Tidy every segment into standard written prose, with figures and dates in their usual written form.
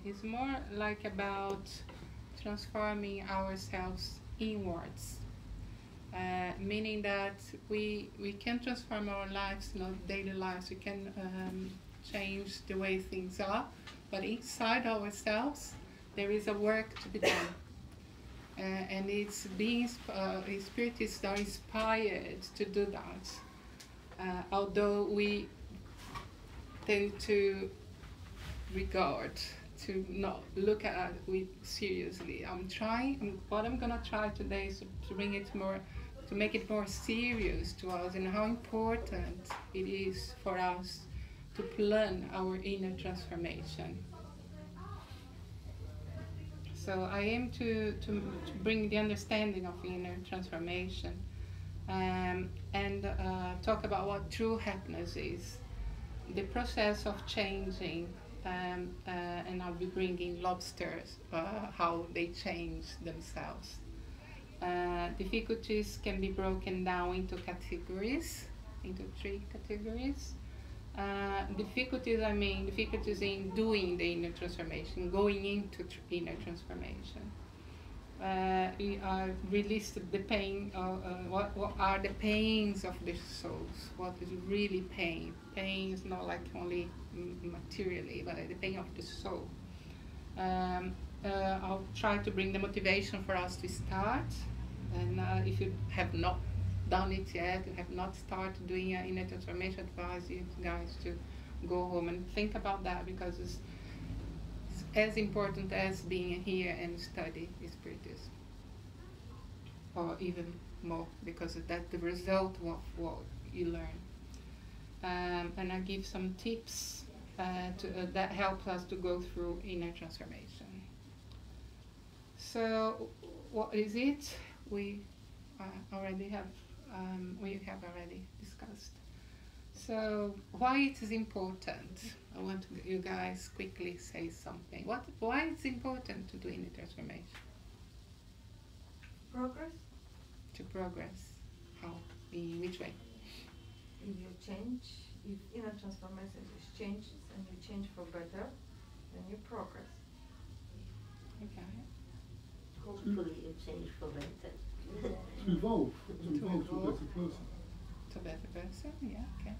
It's more like about transforming ourselves inwards, meaning that we can transform our lives, daily lives. We can change the way things are, but inside ourselves there is a work to be done. And it's being spiritists are inspired to do that, although we tend to regard, to not look at it seriously. What I'm gonna try today is to bring it more, to make it more serious to us, and how important it is for us to plan our inner transformation. So I aim to bring the understanding of inner transformation, and talk about what true happiness is, the process of changing, and I'll be bringing lobsters, how they change themselves. Difficulties can be broken down into categories, into 3 categories. Difficulties in doing the inner transformation, going into inner transformation. We release the pain. What are the pains of the souls? What is really pain? Pain is not like only materially, but the pain of the soul. I'll try to bring the motivation for us to start. And if you have not done it yet, you have not started doing inner transformation, I advise you guys to go home and think about that, because it's as important as being here and study Spiritism, or even more, because that's the result of what you learn. And I give some tips that help us to go through inner transformation. So, what is it? We already have discussed. So, why it is important? I want you guys quickly say something. Why it's important to do inner transformation? Progress. To progress. How? In which way? If you change, if inner transformation is changes and you change for better, then you progress. Okay. Hopefully you change for better. To evolve to a better person. To a better person, yeah, okay.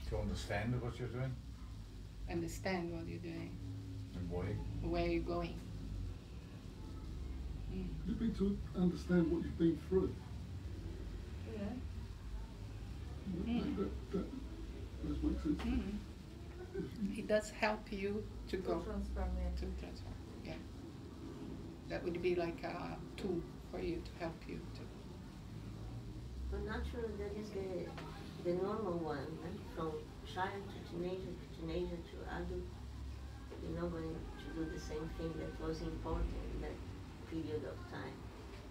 To understand what you're doing. Understand what you're doing. And why. Where you're going. It'd be to understand what you've been through. Yeah. That does make sense. It does help you to go. To transform, yeah. To transform, yeah. That would be like a tool for you to help you to. But naturally, that is the normal one, right? From child to teenager to adult. You're not going to do the same thing that was important in that period of time.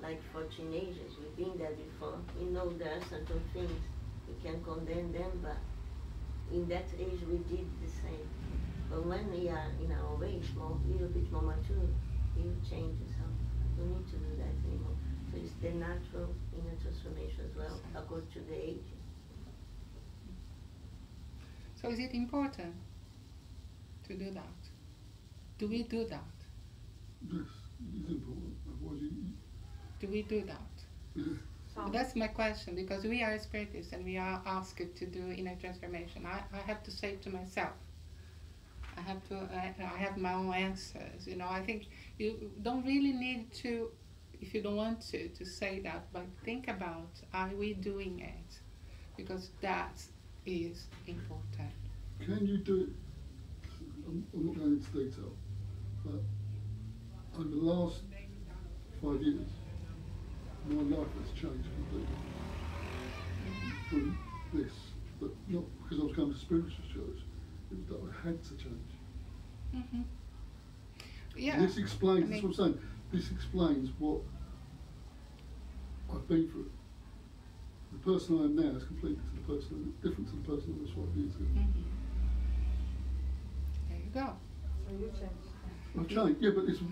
Like for teenagers, we've been there before. We know there are certain things we can condemn them, but in that age we did the same. But when we are in our age, a little bit more mature, it changes. We don't need to do that anymore. So it's the natural inner transformation as well, according to the age. So is it important to do that? Do we do that? Yes, it is important. Otherwise Do we do that? That's my question, because we are spiritists and we are asked to do inner transformation. I have to say to myself, I have my own answers. I think you don't really need to, if you don't want to say that, but think about, are we doing it? Because that is important. Can you do it? I'm not going into detail, but over the last 5 years, my life has changed completely. From this, but not because I was going to spiritual church, it was that I had to change. Yeah. And this explains, that's what I'm saying, this explains what I've been through. The person I am now is completely different to the person I was 5 years ago. There you go. So you change. I've changed, yeah, but this was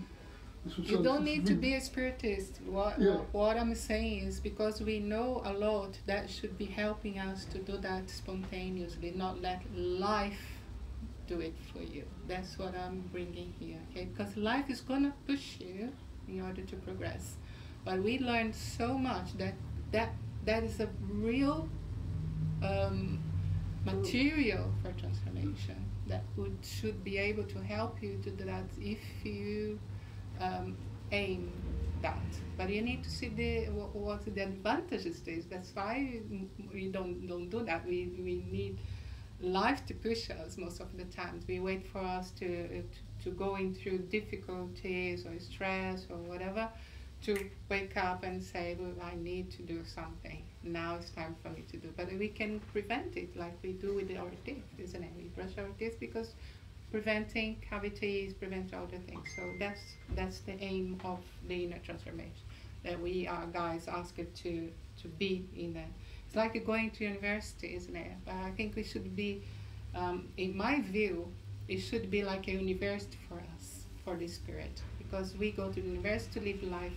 You don't need to be a spiritist. What I'm saying is, because we know a lot, that should be helping us to do that spontaneously, not let life do it for you. That's what I'm bringing here, okay? Because life is gonna push you in order to progress. But we learned so much that is a real material for transformation that should be able to help you to do that if you aim that. But you need to see what the advantages is. That's why we don't do that. We need life to push us most of the times. We wait for us to going through difficulties or stress or whatever to wake up and say, well, I need to do something. Now it's time for me to do. But we can prevent it like we do with our teeth, isn't it? We brush our teeth because preventing cavities, prevent other things. So that's the aim of the inner transformation, that we are guys asked to be in that. It's like going to university, isn't it? But I think we should be, in my view, it should be like a university for us, for the spirit, because we go to the university to live life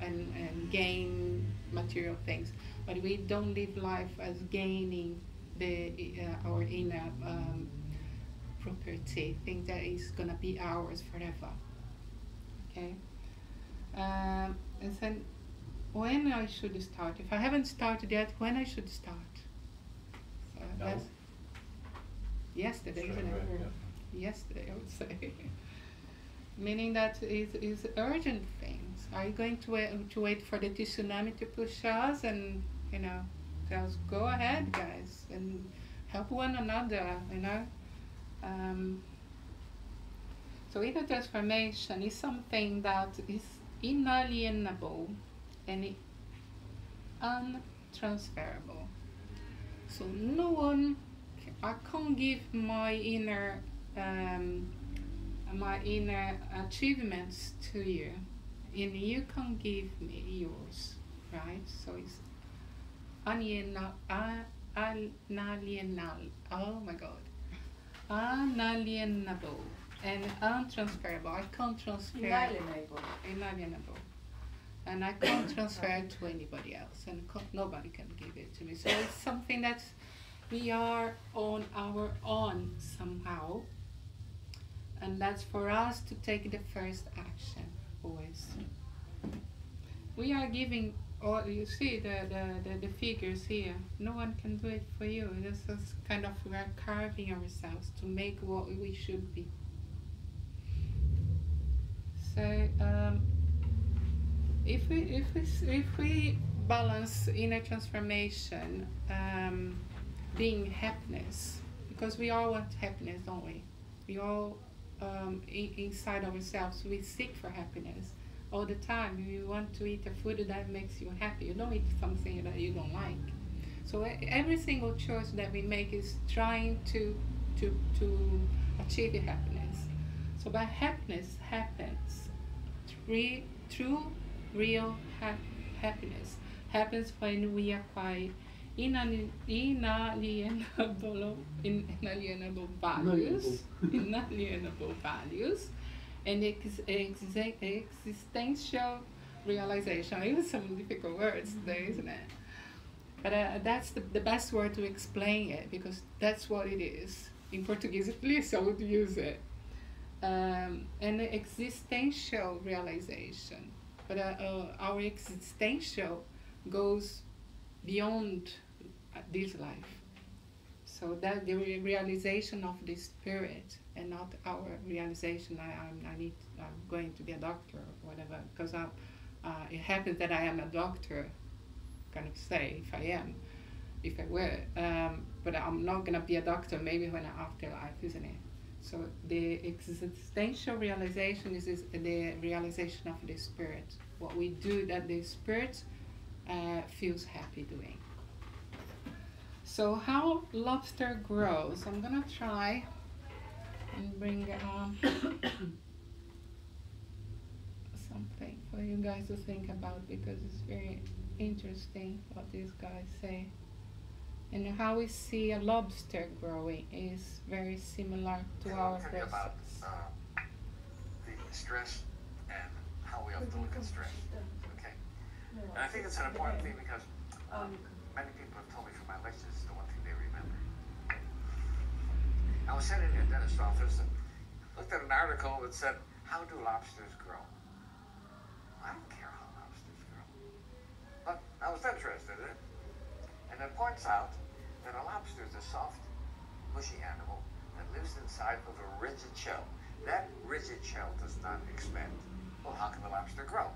and gain material things, but we don't live life as gaining our inner property, thing that is gonna be ours forever. Okay, and then when I should start? If I haven't started yet, when I should start? So No. that's yesterday, Straight isn't it? away, yeah. Yesterday, I would say. Meaning that is urgent things. Are you going to wait for the tsunami to push us and, tell us, go ahead, guys, and help one another, So inner transformation is something that is inalienable and untransferable. So no one, I can't give my inner achievements to you, and you can't give me yours, right? So it's unalienable. Oh my God, unalienable and untransferable. I can't transfer. Inalienable. And I can't transfer it to anybody else, and nobody can give it to me. So it's something that we are on our own somehow, and that's for us to take the first action always. We are giving, or you see the figures here. No one can do it for you. This is kind of, we are carving ourselves to make what we should be. So if we balance inner transformation, being happiness, because we all want happiness, don't we? We all inside ourselves, we seek for happiness all the time. You want to eat a food that makes you happy. You don't eat something that you don't like. So every single choice that we make is trying to achieve happiness. So by happiness happens, true, real happiness happens when we acquire inalienable values, and existential realization. I use some difficult words today, isn't it? But that's the best word to explain it, because that's what it is. In Portuguese, at least, I would use it. And the existential realization. But our existential goes beyond this life. So that the realization of the spirit, and not our realization, I'm going to be a doctor or whatever, because it happens that I am a doctor, kind of say, if I were, but I'm not going to be a doctor maybe when I'm afterlife, isn't it? So the existential realization is the realization of the spirit, what we do that the spirit feels happy doing. So how lobster grows, I'm gonna try and bring something for you guys to think about, because it's very interesting what these guys say. And how we see a lobster growing is very similar to our process. About the stress and how we have to look at stress. Okay, and I think it's an important thing, because many people have told me from my lectures, it's the one thing they remember. I was sitting in a dentist's office and looked at an article that said, "How do lobsters grow?" I don't care how lobsters grow, but I was interested in it. And it points out that a lobster is a soft, mushy animal that lives inside of a rigid shell. That rigid shell does not expand. Well, how can the lobster grow?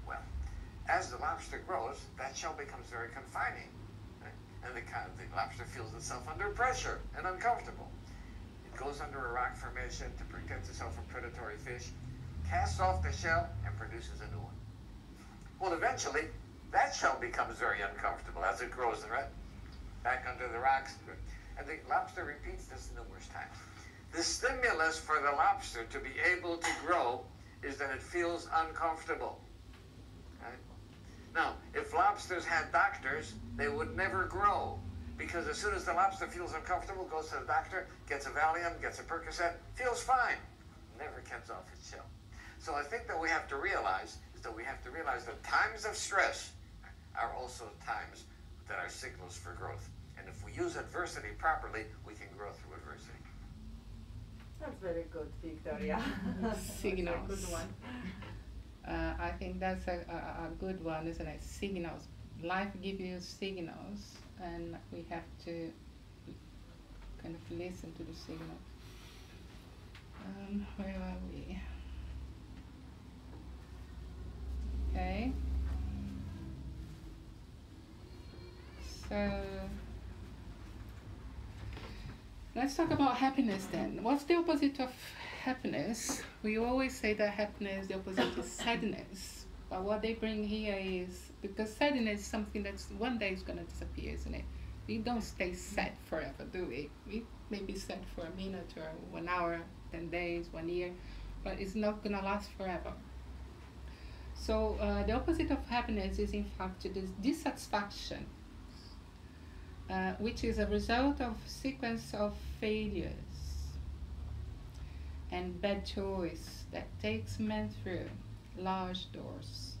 Well, as the lobster grows, that shell becomes very confining. Right? And the lobster feels itself under pressure and uncomfortable. It goes under a rock formation to protect itself from predatory fish, casts off the shell, and produces a new one. Well, eventually, that shell becomes very uncomfortable as it grows, right? Back under the rocks. And the lobster repeats this numerous times. The stimulus for the lobster to be able to grow is that it feels uncomfortable. Right? Now, if lobsters had doctors, they would never grow. Because as soon as the lobster feels uncomfortable, goes to the doctor, gets a Valium, gets a Percocet, feels fine. Never comes off its shell. So I think that we have to realize that times of stress are also times that are signals for growth. And if we use adversity properly, we can grow through adversity. That's very good, Victoria. Signals. That's a good one. I think that's a good one, isn't it? Signals. Life gives you signals, and we have to kind of listen to the signals. Where are we? Okay. So let's talk about happiness then. What's the opposite of happiness? We always say that happiness, the opposite is sadness. But what they bring here is, because sadness is something that's one day is going to disappear, isn't it? We don't stay sad forever, do we? We may be sad for a minute or 1 hour, 10 days, 1 year, but it's not going to last forever. So the opposite of happiness is in fact this dissatisfaction, which is a result of sequence of failures and bad choice that takes men through large doors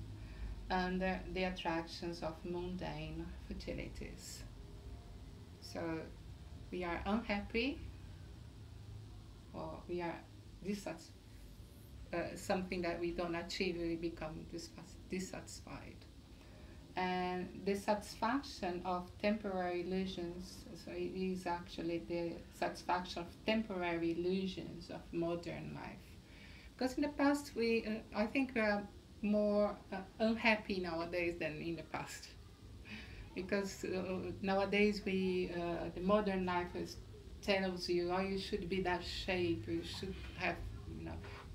under the attractions of mundane futilities. So we are unhappy, or we are dissatisfied. Something that we don't achieve, we become dissatisfied. And the satisfaction of temporary illusions, so it is actually the satisfaction of temporary illusions of modern life. Because in the past, I think we are more unhappy nowadays than in the past. Because nowadays the modern life tells you, oh, you should be that shape, you should have,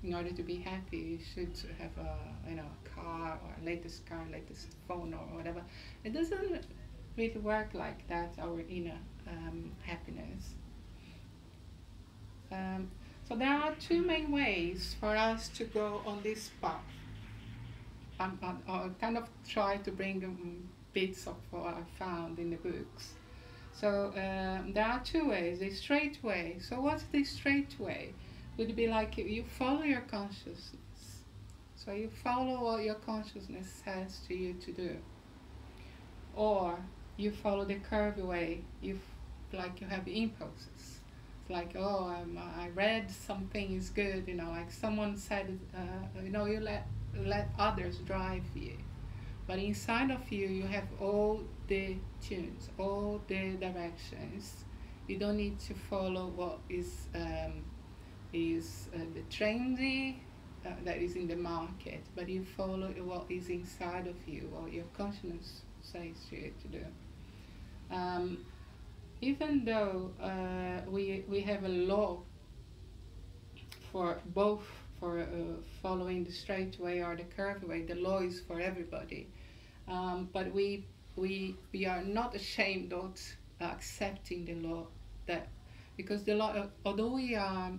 in order to be happy, you should have a car or latest car, latest phone or whatever. It doesn't really work like that, our inner happiness. So there are two main ways for us to go on this path. I'll kind of try to bring bits of what I found in the books. So there are two ways, the straight way. So what's the straight way? Would be like you follow your consciousness. So you follow what your consciousness says to you to do. Or you follow the curvy way, like you have impulses. It's like, oh, I read something is good, like someone said, you let others drive you. But inside of you, you have all the tunes, all the directions. You don't need to follow what is the trendy that is in the market, but you follow what is inside of you, what your consciousness says to you to do. Even though we have a law for both, for following the straight way or the curved way, the law is for everybody. But we are not ashamed of accepting the law, because the law, although we are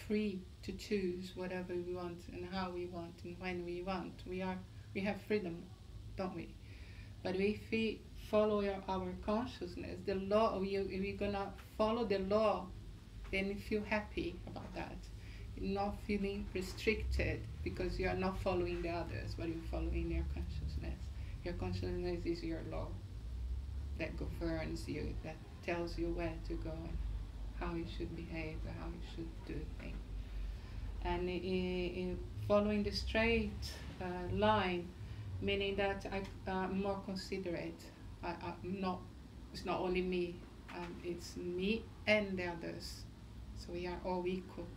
free to choose whatever we want and how we want and when we want, we have freedom, don't we? But if we follow our consciousness, the law, we're gonna follow the law, then you feel happy about that. You're not feeling restricted because you are not following the others, but you're following your consciousness. Your consciousness is your law that governs you, that tells you where to go and how you should behave, or how you should do things. And in following the straight line, meaning that I'm more considerate. I'm not. It's not only me. It's me and the others. So we are all equals.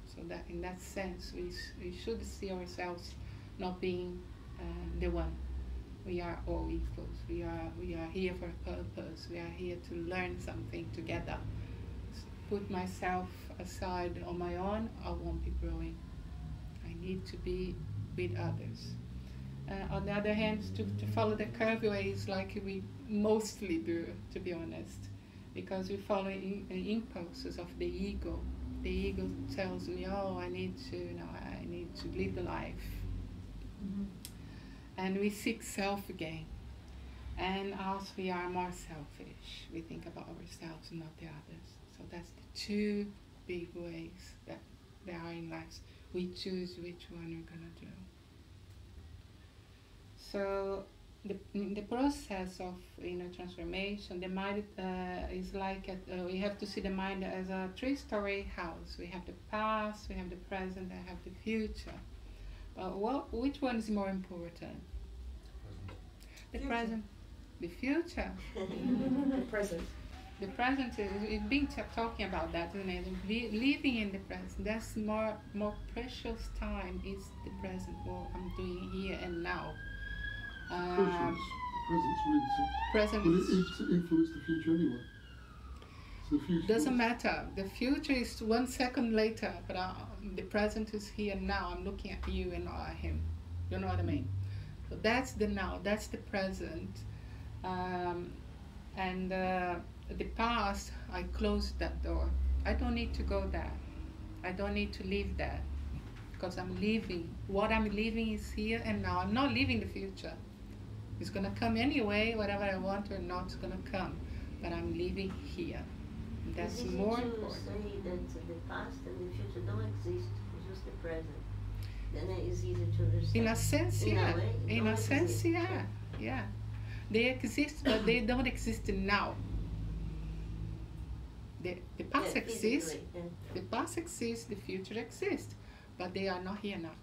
So that in that sense, we should see ourselves not being the one. We are all equals. We are here for a purpose. We are here to learn something together. Put myself aside on my own, I won't be growing. I need to be with others. On the other hand, to follow the curvy way is like we mostly do, to be honest, because we follow impulses of the ego. The ego tells me, oh, I need to live the life. Mhm. And we seek self again. And also we are more selfish. We think about ourselves, not the others. So that's the two big ways that there are in life. We choose which one we're gonna do. So in the process of inner transformation, the mind is like we have to see the mind as a three-story house. We have the past, we have the present, and have the future. But which one is more important? The Future. present, the future. The present. The present is we've been talking about that, isn't it? Living in the present. That's more precious time is the present. What I'm doing here and now. Presence really Present will it influence the future anyway? So the future doesn't matter. The future is 1 second later, but the present is here now. I'm looking at you and not at him. You know what I mean? So that's the now. That's the present. And the past, I closed that door. I don't need to go there. I don't need to live there because I'm living. What I'm living is here and now. I'm not living the future. It's gonna come anyway, whatever I want or not, it's gonna come. But I'm living here. That's it's easy more to important. say that the past and the future don't exist, it's just the present. Then it is easy to understand. In a sense, In a yeah. way, it In a don't sense, exist. yeah. They exist, but they don't exist now. The past Yeah, exists. physically, yeah. The past exists, the future exists, but they are not here now.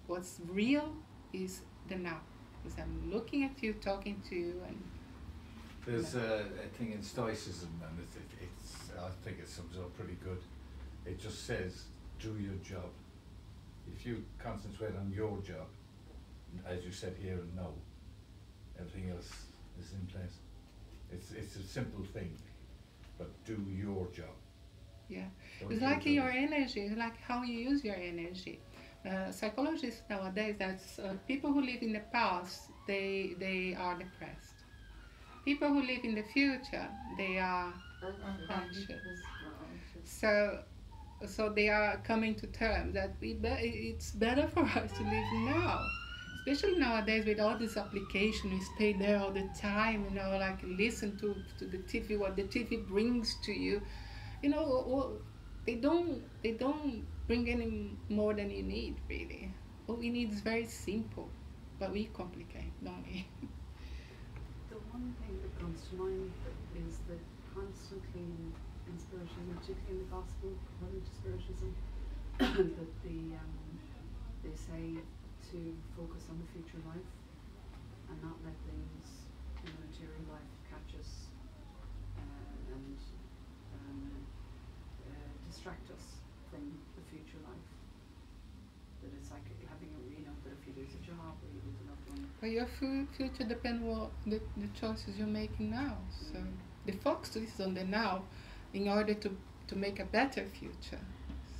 What's real is the now. Because I'm looking at you, talking to you, and There's a thing in Stoicism, and it's I think it sums up pretty good. It just says, do your job. If you concentrate on your job, as you said here and now, everything else is in place. It's a simple thing, but do your job. yeah. Don't It's your like job. your energy, it's like how you use your energy. Psychologists nowadays, that's people who live in the past, they are depressed. People who live in the future, they are anxious. So they are coming to terms that it's better for us to live now. Especially nowadays with all this application, we stay there all the time, like listen to the TV, what the TV brings to you. They don't bring any more than you need, really. What we need is very simple, but we complicate, don't we? The one thing that comes to mind is that constantly in Spiritism, particularly in the Gospel according to Spiritism, that they say to focus on the future life and not let things in the material life catch us and distract us from the future life. That it's like having that if you lose a job or you lose a loved one. But your future depends on the choices you're making now. So the focus is on the now in order to make a better future.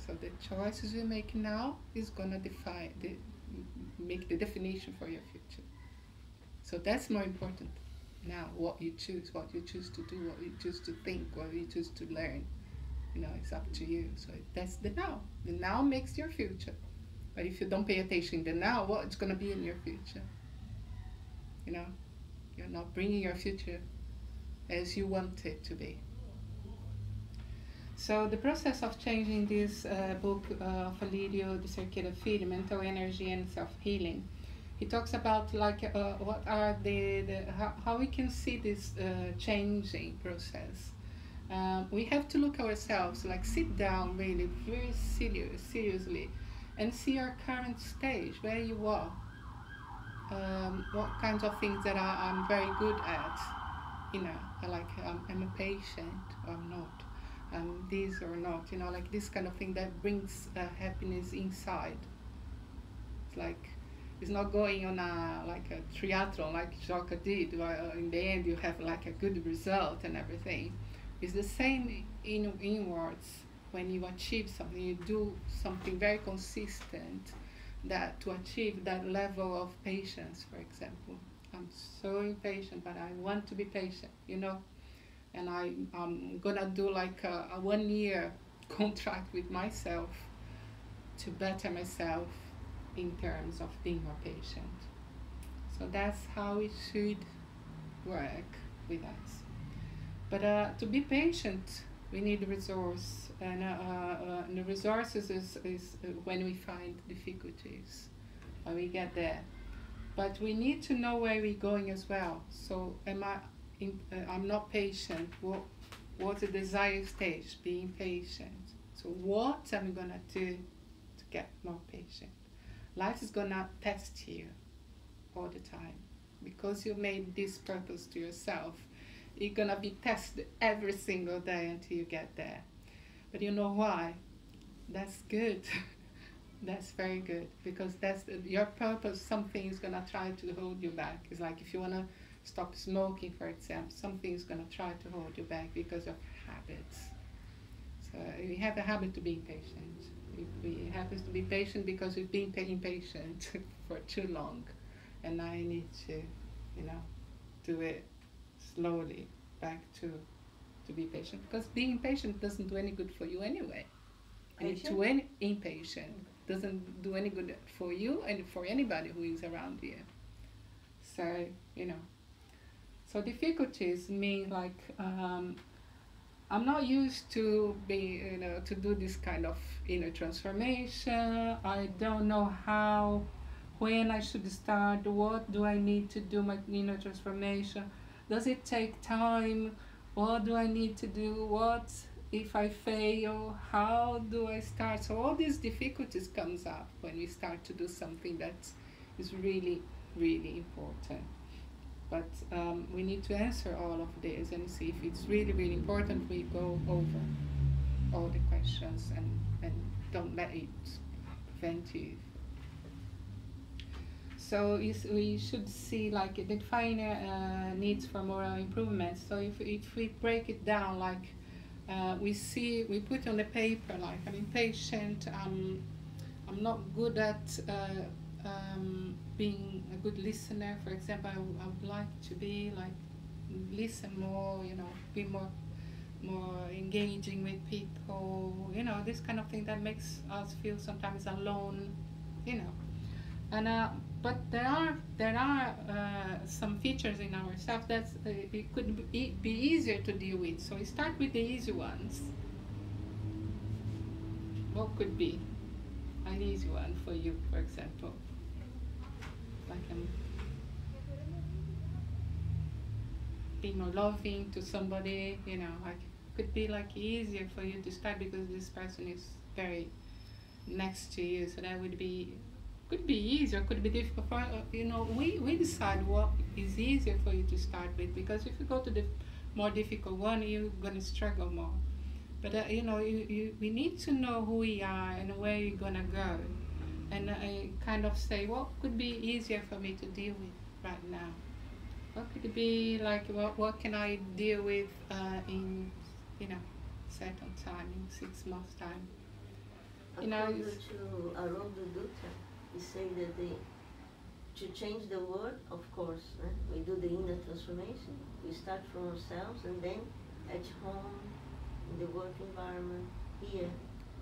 So the choices you're making now is going to make the definition for your future. So that's more important now, what you choose to do, what you choose to think, what you choose to learn. It's up to you. So that's the now. The now makes your future. But if you don't pay attention in the now, what's going to be in your future? You're not bringing your future as you want it to be. So the process of changing this book of Alidio, the Circular Feed, Mental Energy and Self-Healing, he talks about like what are how we can see this changing process. We have to look ourselves, like sit down really very seriously and see our current stage, where you are, what kinds of things that I'm very good at, you know, like I'm a patient or I'm not, this or not, you know, like this kind of thing that brings happiness inside. It's like, it's not going on like a triathlon like Jacques did, where in the end you have like a good result and everything. It's the same inwards. When you achieve something, you do something very consistent that to achieve that level of patience, for example. I'm so impatient, but I want to be patient, you know, and I'm gonna do like a 1 year contract with myself to better myself in terms of being more patient. So that's how it should work with us. But to be patient, we need resource, and the resources is when we find difficulties, when we get there. But we need to know where we're going as well. So I'm not patient. What's the desired stage? Being patient. So what am I gonna do to get more patient? Life is gonna test you all the time, because you made this purpose to yourself. You're gonna be tested every single day until you get there. But you know why? That's good. That's very good, because that's your purpose. Something is gonna try to hold you back. It's like if you wanna stop smoking, for example, something is gonna try to hold you back because of habits. So we have a habit to be impatient. We have to be patient because we've been impatient for too long, and I need to, you know, do it slowly back to be patient, because being impatient doesn't do any good for you anyway. And impatient doesn't do any good for you and for anybody who is around you. So, you know, so difficulties mean like I'm not used to be, you know, to do this kind of inner transformation. I don't know how, when I should start, what do I need to do my inner transformation? Does it take time? What do I need to do? What if I fail? How do I start? So all these difficulties comes up when we start to do something that is really, really important. But we need to answer all of this and see if it's really, really important. We go over all the questions and don't let it prevent you. So we should see like define needs for moral improvement. So if we break it down, like we put on the paper, like I'm impatient, I'm not good at being a good listener, for example. I would like to be like listen more, you know, be more engaging with people, you know, this kind of thing that makes us feel sometimes alone, you know. And but there are some features in ourselves that it could be easier to deal with. So we start with the easy ones. What could be an easy one for you, for example? Like being more loving to somebody, you know, like could be like easier for you to start because this person is very next to you. So that would be, could be easier, could be difficult for you know. We decide what is easier for you to start with, because if you go to the more difficult one, you're gonna struggle more. But you know, we need to know who we are and where you're gonna go, and kind of say what could be easier for me to deal with right now. What could it be like? What can I deal with in, you know, certain time, in 6 months' time? You know, according to Haroldo Dutra, he say that to change the world, of course, we do the inner transformation. We start from ourselves, and then at home, in the work environment, here,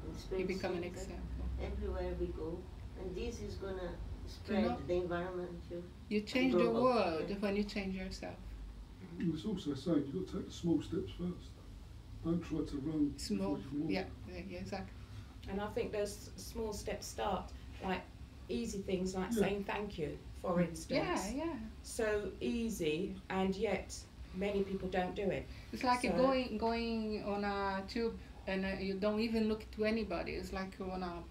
in the Spirit you become an Center, example. everywhere we go, and this is gonna spread You know, the environment too. You change the world when you change yourself. And it's also saying you've got to take the small steps first. Don't try to run Small, before you can walk. yeah, exactly. And I think those small steps start, like easy things like Yeah. saying thank you, for instance. Yeah. So easy, and yet many people don't do it. It's like So- going on a tube and you don't even look to anybody. It's like you wanna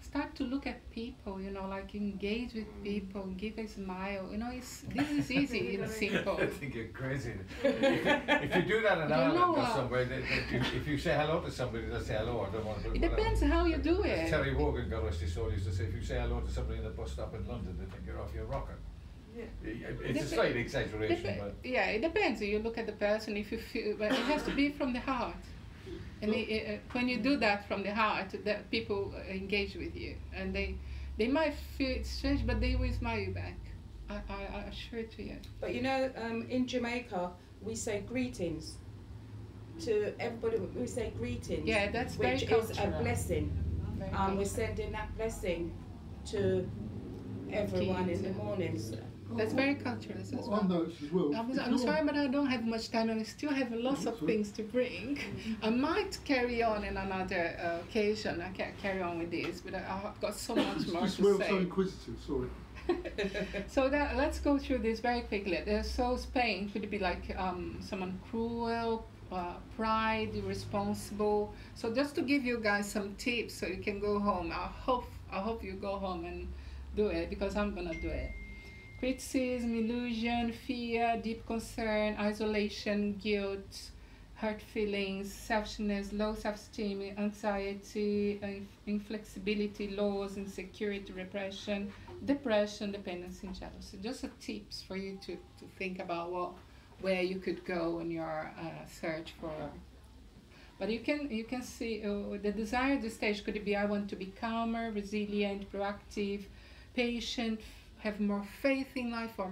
start to look at people, you know, like engage with people, give a smile. You know, this is easy, it's simple. I think you're crazy. If you do that in You Ireland know, or somewhere, if you say hello to somebody, they'll say hello. I don't want to. It depends how you do As it. Terry Wogan, God rest his soul, used to say, if you say hello to somebody in a bus stop in London, they think you're off your rocker. Yeah. It's a slight exaggeration, but Yeah, it depends. You look at the person. If you feel, but it has to be from the heart. And when you do that from the heart, that people engage with you, and they might feel it's strange, but they will smile you back. I assure it to you. But you know, in Jamaica, we say greetings to everybody. We say greetings, Yeah, that's very which is a cultural. blessing. Very We're cultural. sending that blessing to everyone in the mornings. That's very cultural as What well. I've noticed as well. I'm if you're- sorry, but I don't have much time, and I still have lots of Sorry. things to bring. I might carry on in another occasion. I can't carry on with this, but I've got so much more Just to well, so say. inquisitive. Sorry. So let's go through this very quickly. So Spain could be like someone cruel, pride, irresponsible. So just to give you guys some tips, so you can go home. I hope you go home and do it, because I'm gonna do it. Criticism, illusion, fear, deep concern, isolation, guilt, hurt feelings, selfishness, low self-esteem, anxiety, inflexibility, loss, insecurity, repression, depression, dependency, and jealousy. Just a tips for you to think about where you could go in your search for. But you can see the desired stage could be: I want to be calmer, resilient, proactive, patient, have more faith in life, or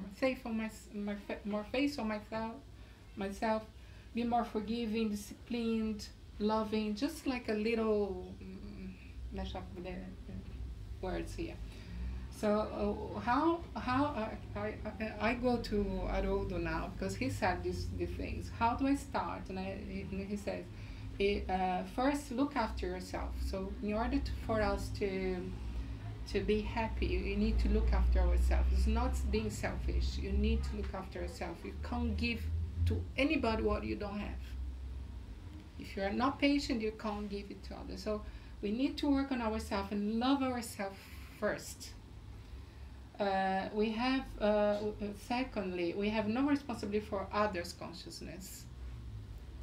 more faith on myself, be more forgiving, disciplined, loving, just like a little mash up with the words here. So how I go to Haroldo now, because he said these things. How do I start? And he says, first look after yourself. So in order for us to be happy, you need to look after ourselves. It's not being selfish. You need to look after yourself. You can't give to anybody what you don't have. If you are not patient, you can't give it to others. So we need to work on ourselves and love ourselves first. Secondly, we have no responsibility for others' consciousness.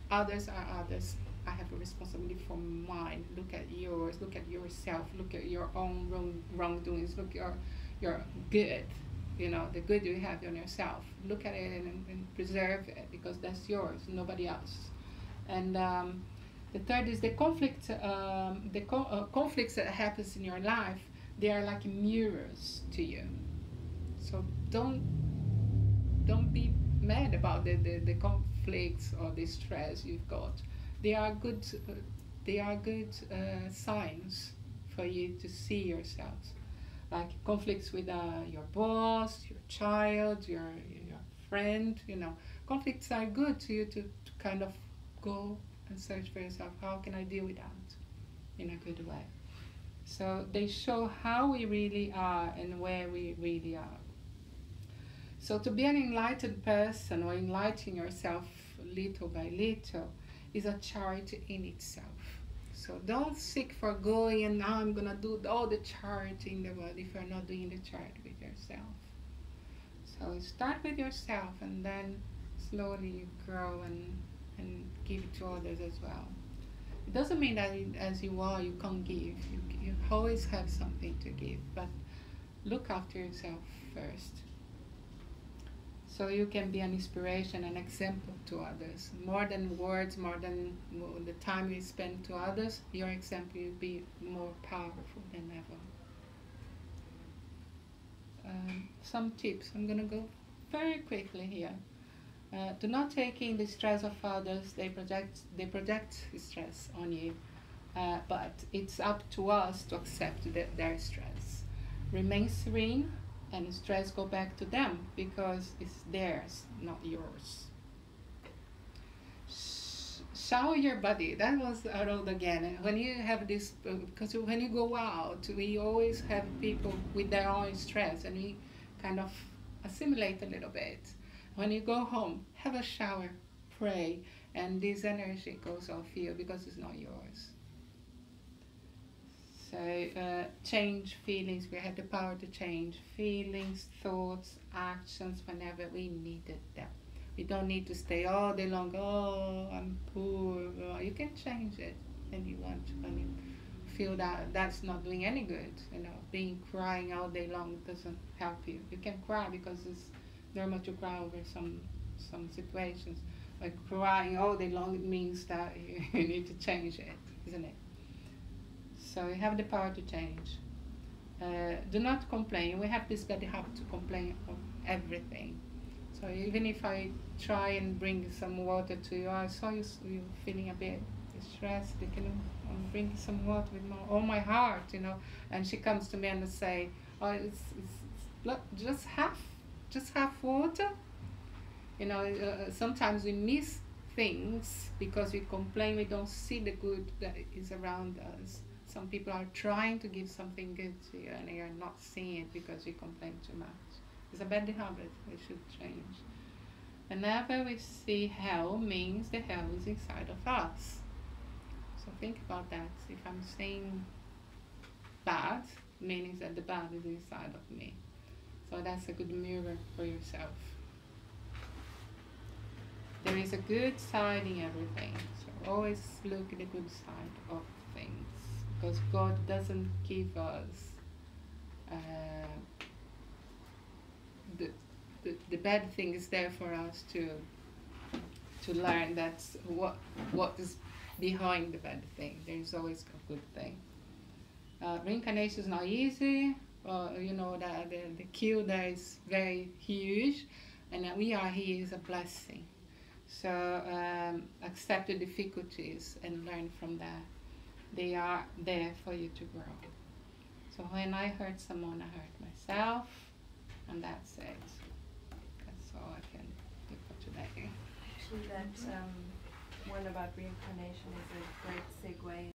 Others are others. I have a responsibility for mine. Look at yours. Look at yourself. Look at your own wrongdoings. Look at your good. You know, the good you have on yourself. Look at it and preserve it, because that's yours, nobody else. And the third is the conflict. Conflicts that happens in your life, they are like mirrors to you. So don't be mad about the conflicts or the stress you've got. They are good. Signs for you to see yourselves. Like conflicts with your boss, your child, your friend. You know, conflicts are good to you to kind of go and search for yourself. How can I deal with that in a good way? So they show how we really are and where we really are. So to be an enlightened person, or enlightening yourself little by little, is a charity in itself. So don't seek for going and now I'm gonna do all the charity in the world if you're not doing the charity with yourself. So start with yourself, and then slowly you grow and give it to others as well. It doesn't mean that as you are you can't give. You always have something to give, but look after yourself first, so you can be an inspiration, an example to others. More than words, more than the time you spend to others, your example will be more powerful than ever. Some tips. I'm gonna go very quickly here. Do not take in the stress of others. They project stress on you, but it's up to us to accept their stress. Remain serene, and stress go back to them, because it's theirs, not yours. shower your body. That was a road again. When you have this, because when you go out, we always have people with their own stress, and we kind of assimilate a little bit. When you go home, have a shower, pray, and this energy goes off you because it's not yours. So change feelings. We have the power to change feelings, thoughts, actions whenever we needed them. We don't need to stay all day long, oh, I'm poor. You can change it when you want to, when you feel that that's not doing any good. You know, crying all day long doesn't help you. You can cry because it's normal to cry over some situations. But crying all day long, it means that you need to change it, isn't it? So you have the power to change. Do not complain. We have this bad habit to complain of everything. So even if I try and bring some water to you, I saw you feeling a bit stressed. You can bring some water with all my heart, you know. And she comes to me and say, "Oh, look, just have water." You know, sometimes we miss things because we complain. We don't see the good that is around us. Some people are trying to give something good to you, and you are not seeing it because you complain too much. It's a bad habit. We should change. Whenever we see hell, means the hell is inside of us. So think about that. If I'm saying bad, meaning that the bad is inside of me. So that's a good mirror for yourself. There is a good side in everything. So always look at the good side of things. Because God doesn't give us the bad thing is there for us to learn that's what is behind the bad thing. There is always a good thing. Reincarnation is not easy. You know that the queue there is very huge, and that we are here is a blessing. So accept the difficulties and learn from that. They are there for you to grow. So when I hurt someone, I hurt myself, and that's it. That's all I can do for today. Actually, that one about reincarnation is a great segue